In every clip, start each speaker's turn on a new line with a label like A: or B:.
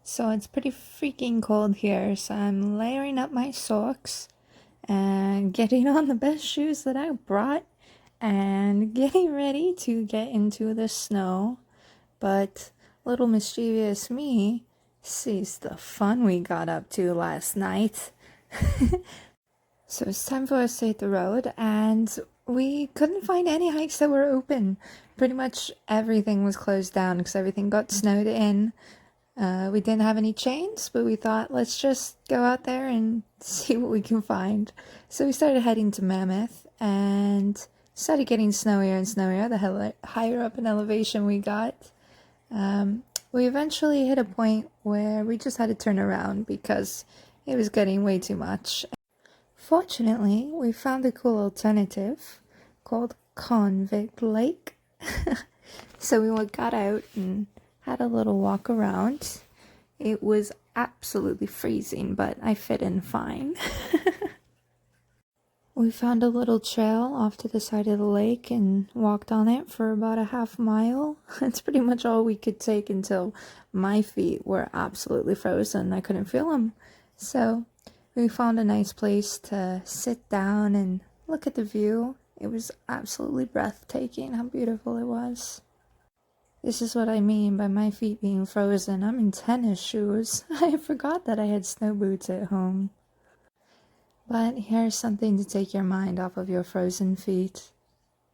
A: So it's pretty freaking cold here, so I'm layering up my socks and getting on the best shoes that I brought and getting ready to get into the snow. But little mischievous me sees the fun we got up to last night. So it's time for us to hit the road, and we couldn't find any hikes that were open. Pretty much everything was closed down because everything got snowed in. We didn't have any chains, but we thought let's just go out there and see what we can find. So we started heading to Mammoth and started getting snowier and snowier the higher up in elevation we got. We eventually hit a point where we just had to turn around because it was getting way too much. Fortunately, we found a cool alternative called Convict Lake. So we got out and had a little walk around. It was absolutely freezing, but I fit in fine. We found a little trail off to the side of the lake and walked on it for about a half mile. That's pretty much all we could take until my feet were absolutely frozen. I couldn't feel them. So we found a nice place to sit down and look at the view. It was absolutely breathtaking how beautiful it was. This is what I mean by my feet being frozen. I'm in tennis shoes. I forgot that I had snow boots at home. But here's something to take your mind off of your frozen feet.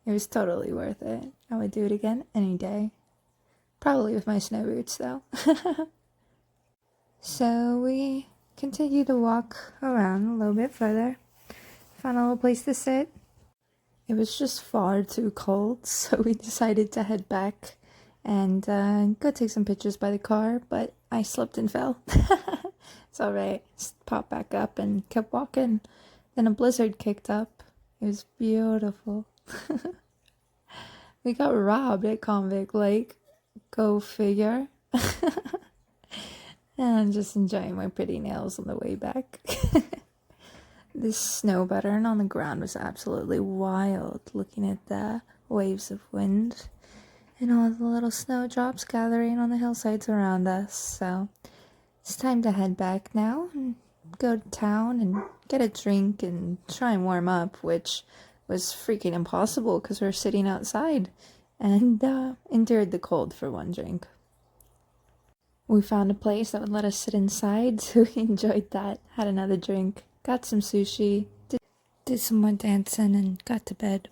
A: It was totally worth it. I would do it again any day. Probably with my snow boots though. So we continued to walk around a little bit further. Found a little place to sit. It was just far too cold, so we decided to head back and go take some pictures by the car, but I slipped and fell. It's alright. Just popped back up and kept walking. Then a blizzard kicked up. It was beautiful. We got robbed at Convict Lake. Go figure. And I'm just enjoying my pretty nails on the way back. This snow pattern on the ground was absolutely wild, looking at the waves of wind and all the little snowdrops gathering on the hillsides around us. So it's time to head back now and go to town and get a drink and try and warm up, which was freaking impossible because we were sitting outside and endured the cold for one drink. We found a place that would let us sit inside, so we enjoyed that, had another drink, got some sushi, did some more dancing, and got to bed.